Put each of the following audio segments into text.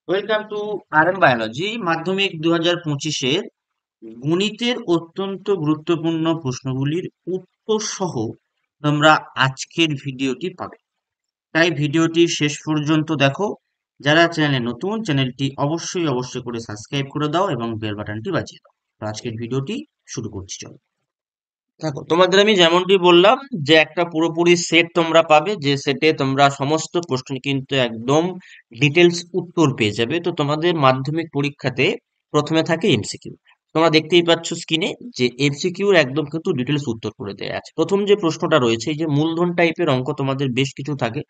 Welcome to biology মাধ্যমিক 2025-এর গণিতের অত্যন্ত গুরুত্বপূর্ণ প্রশ্নগুলির উত্তর সহ তোমরা আজকের ভিডিওটি পাবে। তাই ভিডিওটি শেষ পর্যন্ত দেখো। যারা চ্যানেলে নতুন, চ্যানেলটি অবশ্যই করে সাবস্ক্রাইব করে দাও এবং বেল বাটনটি বাজিয়ে দাও। তো আজকের ভিডিওটি শুরু করছি, চলো। দেখো, তোমাদের আমি যেমনটি বললাম যে একটা পুরোপুরি সেট তোমরা পাবে, যে সেটে তোমরা সমস্ত প্রশ্ন কিন্তু একদম ডিটেলস উত্তর পেয়ে যাবে। তো তোমাদের মাধ্যমিক পরীক্ষাতে প্রথমে থাকে এমসিকিউ। তোমরা দেখতেই পাচ্ছ স্ক্রিনে যে এমসিকিউর একদম কিন্তু ডিটেলস উত্তর করে দেওয়া আছে। প্রথম যে প্রশ্নটা রয়েছে, এই যে মূলধন টাইপের অঙ্ক তোমাদের বেশ কিছু থাকে,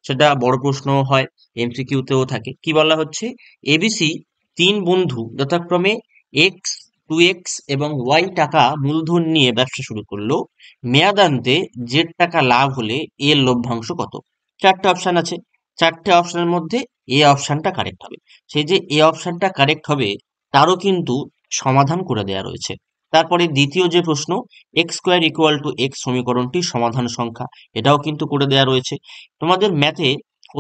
সেটা বড় প্রশ্ন হয়, এমসিকিউতেও থাকে। কি বলা হচ্ছে, এবিসি তিন বন্ধু যথাক্রমে এক্স, 2x এবং ওয়াই টাকা মূলধন নিয়ে ব্যবসা শুরু করলো। মেয়াদান্তে জেড টাকা লাভ হলে এর লভ্যাংশ কত? চারটে অপশন আছে। চারটে অপশনের মধ্যে এ অপশনটা কারেক্ট হবে। সেই যে এ অপশনটা কারেক্ট হবে, তারও কিন্তু সমাধান করে দেয়া রয়েছে। তারপরে দ্বিতীয় যে প্রশ্ন, x square equal to x সমীকরণটির সমাধান সংখ্যা, এটাও কিন্তু করে দেয়া রয়েছে। তোমাদের ম্যাথে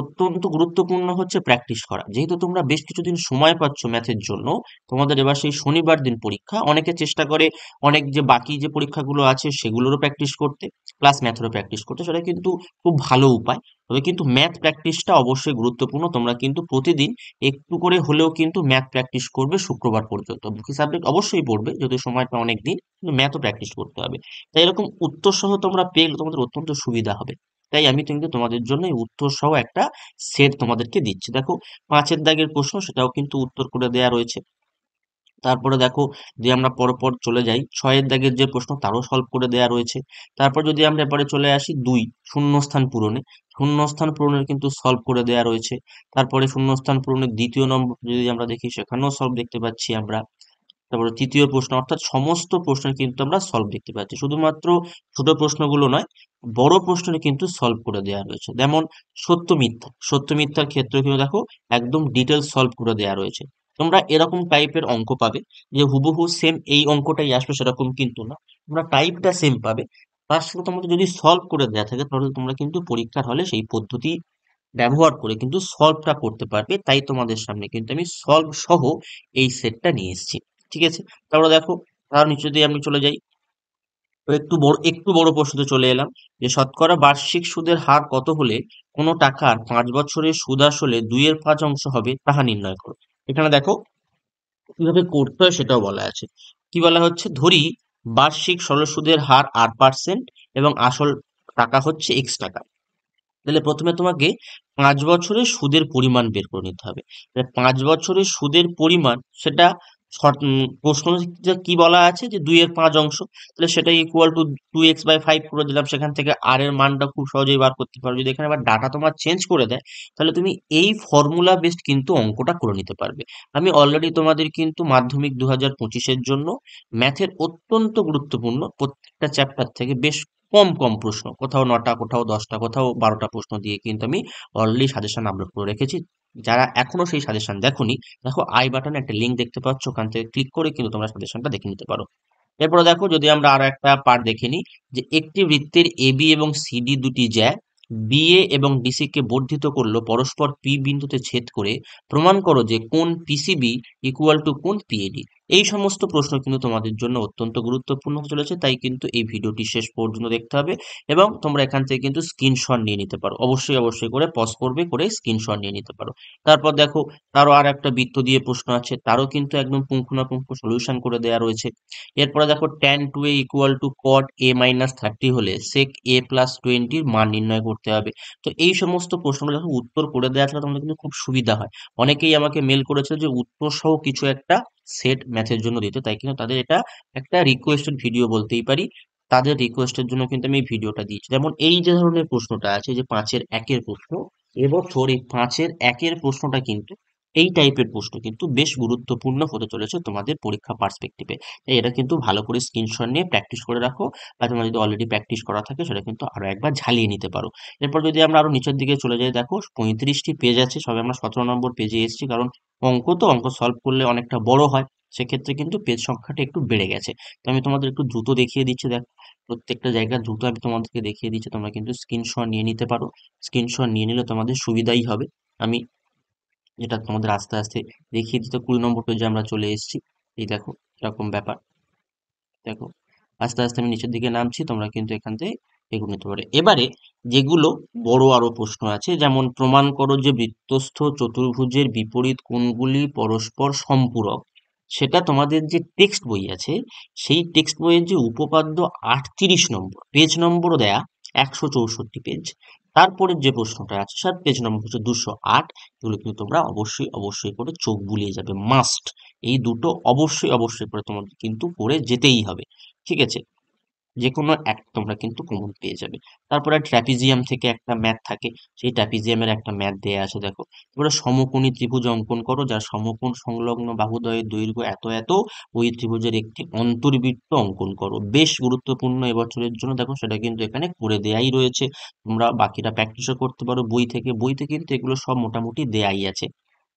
অত্যন্ত গুরুত্বপূর্ণ হচ্ছে প্র্যাকটিস করা। যেহেতু তোমরা বেশ কিছুদিন সময় পাচ্ছ ম্যাথের জন্য, তোমাদের এবার সেই শনিবার দিন পরীক্ষা। অনেকে চেষ্টা করে অনেক যে বাকি যে পরীক্ষাগুলো আছে সেগুলোরও প্র্যাকটিস করতে, প্লাস ম্যাথেরও প্র্যাকটিস করতে। সেটা কিন্তু খুব ভালো উপায়। তবে কিন্তু ম্যাথ প্র্যাকটিসটা অবশ্যই গুরুত্বপূর্ণ। তোমরা কিন্তু প্রতিদিন একটু করে হলেও কিন্তু ম্যাথ প্র্যাকটিস করবে শুক্রবার পর্যন্ত। বাকি সাবজেক্ট অবশ্যই পড়বে, যদি সময়টা অনেক দিন, কিন্তু ম্যাথও প্র্যাকটিস করতে হবে। তাই এরকম উত্তর সহ তোমরা পেলে তোমাদের অত্যন্ত সুবিধা হবে। তাই আমি কিন্তু তোমাদের জন্য এই উত্তর সহ একটা সেট তোমাদেরকে দিচ্ছি। দেখো, 5-এর দাগের প্রশ্ন, সেটাও কিন্তু উত্তর করে দেয়া রয়েছে। তারপরে দেখো, যদি আমরা পরপর চলে যাই, 6-এর দাগের যে প্রশ্ন, তারও সলভ করে দেয়া রয়েছে। তারপর যদি আমরা এবারে চলে আসি 2 শূন্যস্থান পূরণে, শূন্যস্থান পূরণের কিন্তু সলভ করে দেয়া রয়েছে। তারপরে শূন্যস্থান পূরণের দ্বিতীয় নম্বর যদি আমরা দেখি, সেখানেও সলভ দেখতে পাচ্ছি আমরা। তারপরে তৃতীয় প্রশ্ন, অর্থাৎ সমস্ত প্রশ্নের কিন্তু আমরা সলভ দেখতে পাচ্ছি। শুধুমাত্র ছোট প্রশ্নগুলো নয়, বড় প্রশ্নের কিন্তু সলভ করে দেয়া রয়েছে। যেমন সত্য মিথ্যা, সত্য মিথ্যার ক্ষেত্রে কিন্তু দেখো একদম ডিটেলস সলভ করে দেয়া রয়েছে। তোমরা এরকম টাইপের অঙ্ক পাবে, যে হুবহু সেম এই অঙ্কটাই আসবে সেরকম কিন্তু না। তোমরা টাইপটা সেম পাবে, তার সাথে তোমাদের যদি সলভ করে দেয়া থাকে, তাহলে তোমরা কিন্তু পরীক্ষার হলে সেই পদ্ধতি ব্যবহার করে কিন্তু সলভটা করতে পারবে। তাই তোমাদের সামনে কিন্তু আমি সলভ সহ এই সেটটা নিয়ে এসেছি। ঠিক আছে? তারপরে দেখো, তার নিচে দিয়ে আমি চলে যাই। তো একটু বড় প্রশ্নতে চলে এলাম, যে শতকরা বার্ষিক সুদের হার কত হলে কোনো টাকার 5 বছরের সুদ আসলে 2/5 অংশ হবে তাহা নির্ণয় করো। এখানে দেখো কিভাবে করতে হয় সেটাও বলা আছে। কি বলা হচ্ছে, ধরি বার্ষিক সরল সুদের হার 8% এবং আসল টাকা হচ্ছে এক্স টাকা। তাহলে প্রথমে তোমাকে 5 বছরের সুদের পরিমাণ বের করে নিতে হবে। 5 বছরের সুদের পরিমাণ, সেটা প্রশ্নটা কি বলা আছে, যে 2/5 অংশ। তাহলে সেটা ইকুয়াল টু 2x/5 করে দিলাম। সেখান থেকে আর এর মানটা খুব সহজেই বার করতে পারো। যদি এখানে আবার ডাটা তোমার চেঞ্জ করে দেয়, তাহলে তুমি এই ফর্মুলা বেসড কিন্তু অঙ্কটা করে নিতে পারবে। আমি অলরেডি তোমাদের কিন্তু মাধ্যমিক 2025-এর জন্য ম্যাথের অত্যন্ত গুরুত্বপূর্ণ প্রত্যেকটা চ্যাপ্টার থেকে বেশ কম কম প্রশ্ন, কোথাও 9টা, কোথাও 10টা, কোথাও 12টা প্রশ্ন দিয়ে কিন্তু আমি অলরেডি সাজেশন আপলোড করে রেখেছি। যারা এখনো সেই সাজেশন দেখোনি, দেখো আই বাটনে একটা লিঙ্ক দেখতে পাচ্ছ, ওখান থেকে ক্লিক করে কিন্তু তোমরা সাজেশনটা দেখে নিতে পারো। এরপরে দেখো, যদি আমরা আরো একটা পার্ট দেখে নিই, যে একটি বৃত্তের এবি এবং সিডি দুটি জ্যা বিএ এবং ডিসি কে বর্ধিত করলো পরস্পর পি বিন্দুতে ছেদ করে, প্রমাণ করো যে কোণ পিসিবি ইকুয়াল টু কোণ পিএডি। এই সমস্ত প্রশ্ন কিন্তু তোমাদের জন্য অত্যন্ত গুরুত্বপূর্ণ হতে চলেছে। তাই কিন্তু এই ভিডিওটি শেষ পর্যন্ত দেখতে হবে, এবং তোমরা এখান থেকে কিন্তু স্ক্রিনশট নিয়ে নিতে পারো। অবশ্যই করে পজ করবে, করে স্ক্রিনশট নিয়ে নিতে পারো। তারপর দেখো, তারও আর একটা বৃত্ত দিয়ে প্রশ্ন আছে, তারও কিন্তু একদম পুঙ্খানুপুঙ্খ সলিউশন করে দেওয়া রয়েছে। এরপরে দেখো, tan two A equal to cot A minus 30 হলে সেক এ প্লাস 20-র মান নির্ণয় করতে হবে। তো এই সমস্ত প্রশ্নগুলো যখন উত্তর করে দেওয়া থাকে, তোমাদের কিন্তু খুব সুবিধা হয়। অনেকেই আমাকে মেল করেছে যে উত্তর সহ কিছু একটা সেট ম্যাথের জন্য দিতে, তাই কিন্তু তাদের এটা একটা রিকোয়েস্টেড ভিডিও বলতেই পারি। তাদের রিকোয়েস্টের জন্য কিন্তু আমি এই ভিডিওটা দিয়েছি। যেমন এই যে ধরনের প্রশ্নটা আছে, যে 5-এর 1-এর প্রশ্ন, এবছর এই 5-এর 1-এর প্রশ্নটা কিন্তু এই টাইপের প্রশ্ন কিন্তু বেশ গুরুত্বপূর্ণ হতে চলেছে তোমাদের পরীক্ষা পার্সপেক্টিভে। তাই এটা কিন্তু ভালো করে স্ক্রিনশট নিয়ে প্র্যাকটিস করে রাখো, বা তোমার যদি অলরেডি প্র্যাকটিস করা থাকে সেটা কিন্তু আরো একবার ঝালিয়ে নিতে পারো। এরপর যদি আমরা আরো নিচের দিকে চলে যাই, দেখো 35টি পেজ আছে, সবে আমরা 17 নম্বর পেজে এসেছি। কারণ অঙ্ক সলভ করলে অনেকটা বড় হয়, সেক্ষেত্রে কিন্তু পেজ সংখ্যাটা একটু বেড়ে গেছে। তো আমি তোমাদের একটু দ্রুত দেখিয়ে দিচ্ছি। দেখো, প্রত্যেকটা জায়গায় দ্রুত আমি তোমাদেরকে দেখিয়ে দিচ্ছি, তোমরা কিন্তু স্ক্রিনশট নিয়ে নিতে পারো। স্ক্রিনশট নিয়ে নিলে তোমাদের সুবিধাই হবে। আমি যেটা তোমাদের আস্তে আস্তে দেখিয়ে দিতে 20 নম্বর পেজে আমরা চলে এসেছি। এই দেখো এরকম ব্যাপার, দেখো আস্তে আস্তে আমি নিচের দিকে নামছি, তোমরা কিন্তু এখান থেকে এগুলো নিতে পারো। এবারে যেগুলো বড় আরো প্রশ্ন আছে, যেমন প্রমাণ করো যে বৃত্তস্থ চতুর্ভুজের বিপরীত কোণগুলি পরস্পর সম্পূরক, সেটা তোমাদের যে টেক্সট বই আছে সেই টেক্সট বইয়ের যে উপপাদ্য 38 নম্বর পেজ নম্বরও দেয়া, 164 পেজ, তারপরের যে প্রশ্নটা আছে স্যার পেজ নম্বর হচ্ছে 208। এগুলো কিন্তু তোমরা অবশ্যই অবশ্যই করে চোখ বুলিয়ে যাবে, মাস্ট। এই দুটো অবশ্যই অবশ্যই করে তোমাদের কিন্তু করে যেতেই হবে, ঠিক আছে? যেকোনো একটা তোমরা কিন্তু কমন পেয়ে যাবে। তারপরে ট্র্যাপিজিয়াম থেকে একটা ম্যাথ থাকে, সেই ট্র্যাপিজিয়ামের একটা ম্যাথ দেয়া আছে দেখো। এবারে সমকোণী ত্রিভুজ অঙ্কন করো যার সমকোণ সংলগ্ন বাহুদ্বয়ের দৈর্ঘ্য এত এত, ওই ত্রিভুজের একটি অন্তর্বৃত্ত অঙ্কন করো। বেশ গুরুত্বপূর্ণ এবছরের জন্য, দেখো সেটা কিন্তু এখানে করে দেয়াই রয়েছে। তোমরা বাকিটা প্র্যাকটিসও করতে পারো বই থেকে, বইতে কিন্তু এগুলো সব মোটামুটি দেয়াই আছে।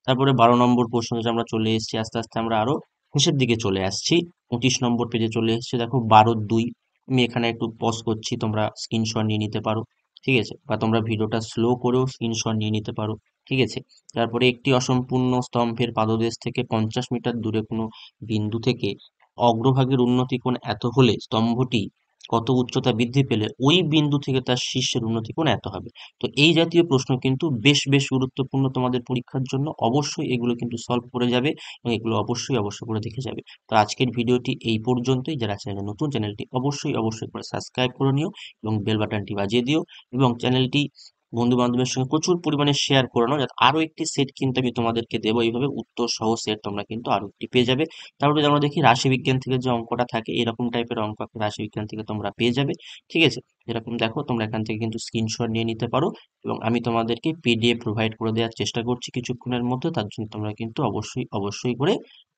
তারপরে 12 নম্বর প্রশ্ন আমরা চলে এসেছি, আস্তে আস্তে আমরা আরো শেষের দিকে চলে আসছি। 25 নম্বর পেজে চলে এসেছি, দেখো 12-2। আমি এখানে একটু পজ করছি, তোমরা স্ক্রিনশট নিয়ে নিতে পারো, ঠিক আছে? বা তোমরা ভিডিওটা স্লো করেও স্ক্রিনশট নিয়ে নিতে পারো, ঠিক আছে? তারপরে একটি অসম্পূর্ণ স্তম্ভের পাদদেশ থেকে 50 মিটার দূরে কোনো বিন্দু থেকে অগ্রভাগের উন্নতি কোণ এত হলে স্তম্ভটি কত উচ্চতা বৃদ্ধি পেলে ওই বিন্দু থেকে তার শীর্ষের উন্নতি কোণ এত হবে। তো এই জাতীয় প্রশ্ন কিন্তু বেশ বেশ গুরুত্বপূর্ণ তোমাদের পরীক্ষার জন্য, অবশ্যই এগুলো কিন্তু সলভ করে যাবে এবং এগুলো অবশ্যই অবশ্যই করে দেখে যাবে। তো আজকের ভিডিওটি এই পর্যন্তই। যারা চ্যানেলে নতুন, চ্যানেলটি অবশ্যই অবশ্যই করে সাবস্ক্রাইব করে নিও এবং বেল বাটনটি বাজিয়ে দিও, এবং চ্যানেলটি বন্ধু বান্ধবের সঙ্গে প্রচুর পরিমাণে শেয়ার করে নাও, যাতে আরো একটি সেট কিন্তু আমি তোমাদেরকে দেবো। এইভাবে উত্তর সহ সেট তোমরা কিন্তু আরো একটি পেয়ে যাবে। তারপরে আমরা দেখি রাশিবিজ্ঞান থেকে যে অঙ্কটা থাকে, এরকম টাইপের অঙ্ক একটা রাশিবিজ্ঞান থেকে তোমরা পেয়ে যাবে, ঠিক আছে? এরকম দেখো, তোমরা এখান থেকে কিন্তু স্ক্রিনশট নিয়ে নিতে পারো এবং আমি তোমাদেরকে পিডিএফ প্রোভাইড করে দেওয়ার চেষ্টা করছি কিছুক্ষণের মধ্যে। তার জন্য তোমরা কিন্তু অবশ্যই অবশ্যই করে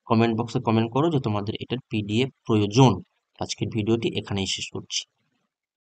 কমেন্ট বক্সে কমেন্ট করো যে তোমাদের এটার পিডিএফ প্রয়োজন। আজকের ভিডিওটি এখানেই শেষ করছি।